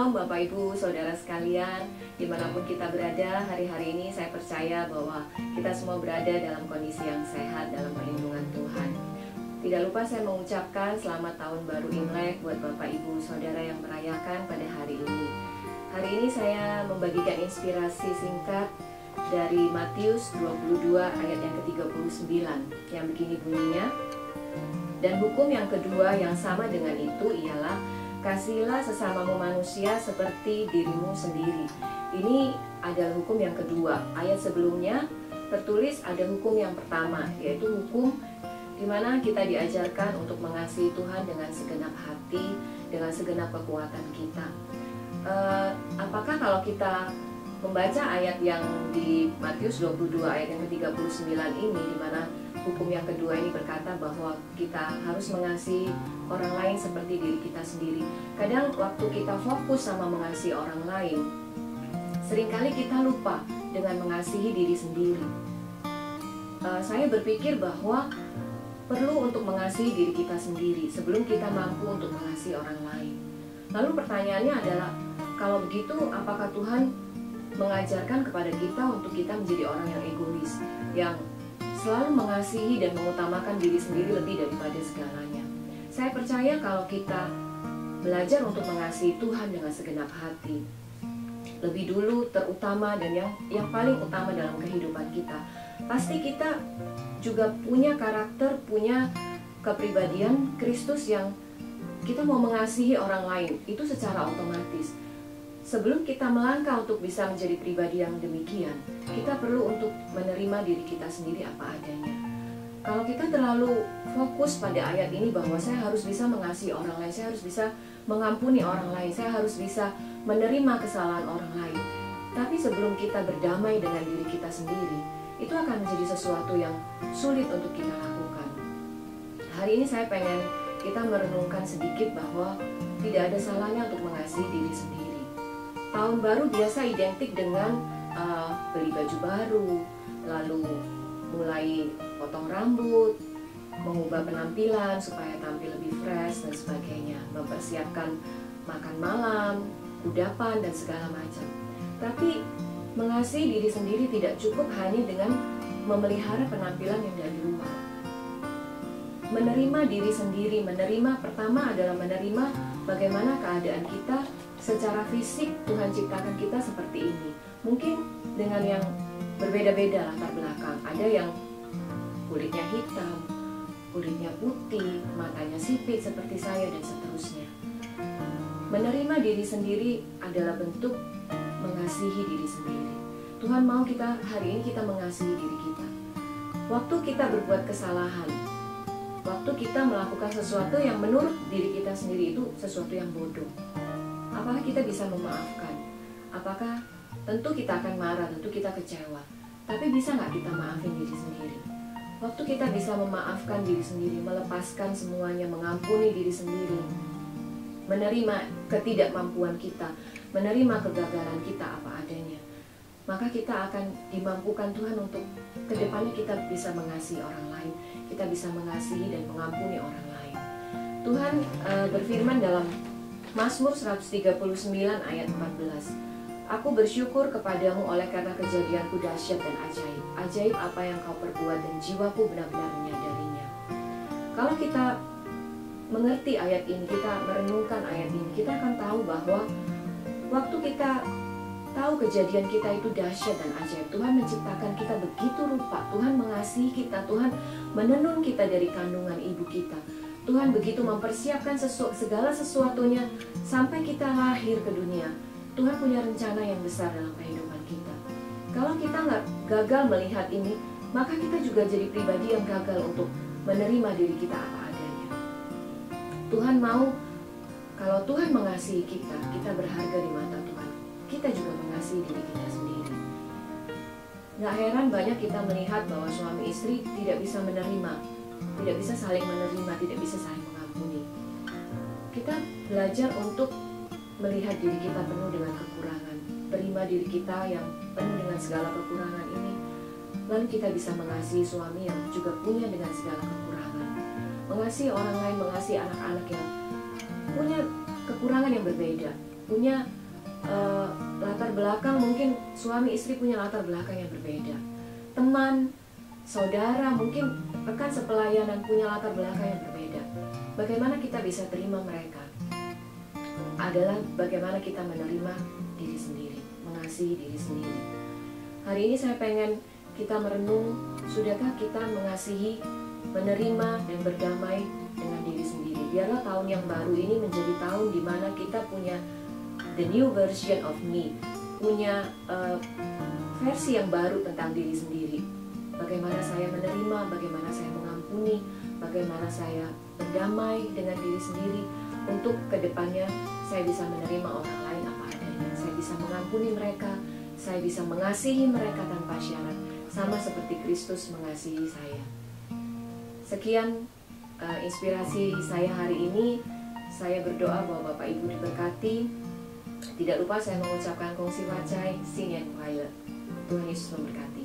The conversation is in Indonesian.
Shalom Bapak Ibu, Saudara sekalian, dimanapun kita berada, hari-hari ini saya percaya bahwa kita semua berada dalam kondisi yang sehat dalam perlindungan Tuhan. Tidak lupa saya mengucapkan selamat tahun baru Imlek buat Bapak Ibu Saudara yang merayakan pada hari ini. Hari ini saya membagikan inspirasi singkat dari Matius 22 ayat yang ke-39 yang begini bunyinya. Dan hukum yang kedua yang sama dengan itu ialah kasihilah sesamamu manusia seperti dirimu sendiri. Ini adalah hukum yang kedua. Ayat sebelumnya tertulis ada hukum yang pertama, yaitu hukum di mana kita diajarkan untuk mengasihi Tuhan dengan segenap hati, dengan segenap kekuatan kita. Apakah kalau kita membaca ayat yang di Matius 22 ayat yang ke-39 ini, di mana hukum yang kedua ini berkata bahwa kita harus mengasihi orang lain seperti diri kita sendiri. Kadang waktu kita fokus sama mengasihi orang lain, seringkali kita lupa dengan mengasihi diri sendiri. Saya berpikir bahwa perlu untuk mengasihi diri kita sendiri sebelum kita mampu untuk mengasihi orang lain. Lalu pertanyaannya adalah, kalau begitu apakah Tuhan mengajarkan kepada kita untuk kita menjadi orang yang egois, yang selalu mengasihi dan mengutamakan diri sendiri lebih daripada segalanya? Saya percaya kalau kita belajar untuk mengasihi Tuhan dengan segenap hati, lebih dulu, terutama, dan yang paling utama dalam kehidupan kita, pasti kita juga punya karakter, punya kepribadian Kristus yang kita mau mengasihi orang lain. Itu secara otomatis. Sebelum kita melangkah untuk bisa menjadi pribadi yang demikian, kita perlu untuk menerima diri kita sendiri apa adanya. Kalau kita terlalu fokus pada ayat ini bahwa saya harus bisa mengasihi orang lain, saya harus bisa mengampuni orang lain, saya harus bisa menerima kesalahan orang lain, tapi sebelum kita berdamai dengan diri kita sendiri, itu akan menjadi sesuatu yang sulit untuk kita lakukan. Hari ini saya pengen kita merenungkan sedikit bahwa tidak ada salahnya untuk mengasihi diri sendiri. Tahun baru biasa identik dengan beli baju baru, lalu mulai potong rambut, mengubah penampilan supaya tampil lebih fresh dan sebagainya, mempersiapkan makan malam, kudapan, dan segala macam. Tapi mengasihi diri sendiri tidak cukup hanya dengan memelihara penampilan yang dari luar. Menerima diri sendiri, pertama adalah menerima bagaimana keadaan kita secara fisik. Tuhan ciptakan kita seperti ini. Mungkin dengan yang berbeda-beda latar belakang. Ada yang kulitnya hitam, kulitnya putih, matanya sipit seperti saya, dan seterusnya. Menerima diri sendiri adalah bentuk mengasihi diri sendiri. Tuhan mau kita hari ini kita mengasihi diri kita. Waktu kita berbuat kesalahan, waktu kita melakukan sesuatu yang menurut diri kita sendiri itu sesuatu yang bodoh, apakah kita bisa memaafkan? Apakah tentu kita akan marah, tentu kita kecewa, tapi bisa nggak kita maafin diri sendiri? Waktu kita bisa memaafkan diri sendiri, melepaskan semuanya, mengampuni diri sendiri, menerima ketidakmampuan kita, menerima kegagalan kita apa adanya, maka kita akan dimampukan Tuhan untuk kedepannya kita bisa mengasihi orang lain, kita bisa mengasihi dan mengampuni orang lain. Tuhan berfirman dalam Mazmur 139 ayat 14, Aku bersyukur kepadamu oleh karena kejadianku dahsyat dan ajaib. Ajaib apa yang kau perbuat dan jiwaku benar-benar menyadarinya. Kalau kita mengerti ayat ini, kita merenungkan ayat ini, kita akan tahu bahwa waktu kita tahu kejadian kita itu dahsyat dan ajaib, Tuhan menciptakan kita begitu rupa, Tuhan mengasihi kita, Tuhan menenun kita dari kandungan ibu kita, Tuhan begitu mempersiapkan segala sesuatunya sampai kita lahir ke dunia. Tuhan punya rencana yang besar dalam kehidupan kita. Kalau kita nggak gagal melihat ini, maka kita juga jadi pribadi yang gagal untuk menerima diri kita apa adanya. Tuhan mau, kalau Tuhan mengasihi kita, kita berharga di mata Tuhan. Kita juga mengasihi diri kita sendiri. Nggak heran banyak kita melihat bahwa suami istri tidak bisa menerima, tidak bisa saling menerima, tidak bisa saling mengampuni. Kita belajar untuk melihat diri kita penuh dengan kekurangan, terima diri kita yang penuh dengan segala kekurangan ini, lalu kita bisa mengasihi suami yang juga punya dengan segala kekurangan, mengasihi orang lain, mengasihi anak-anak yang punya kekurangan yang berbeda, punya latar belakang, mungkin suami istri punya latar belakang yang berbeda. Teman, saudara, mungkin rekan sepelayanan punya latar belakang yang berbeda. Bagaimana kita bisa terima mereka adalah bagaimana kita menerima diri sendiri, mengasihi diri sendiri. Hari ini saya pengen kita merenung, sudahkah kita mengasihi, menerima, dan berdamai dengan diri sendiri. Biarlah tahun yang baru ini menjadi tahun di mana kita punya the new version of me, punya versi yang baru tentang diri sendiri. Bagaimana saya menerima, bagaimana saya mengampuni, bagaimana saya berdamai dengan diri sendiri, untuk kedepannya saya bisa menerima orang lain apa adanya. Saya bisa mengampuni mereka, saya bisa mengasihi mereka tanpa syarat, sama seperti Kristus mengasihi saya. Sekian inspirasi saya hari ini. Saya berdoa bahwa Bapak Ibu diberkati. Tidak lupa saya mengucapkan kongsi wacai, Sin Yan Kuai Le. Tuhan Yesus memberkati.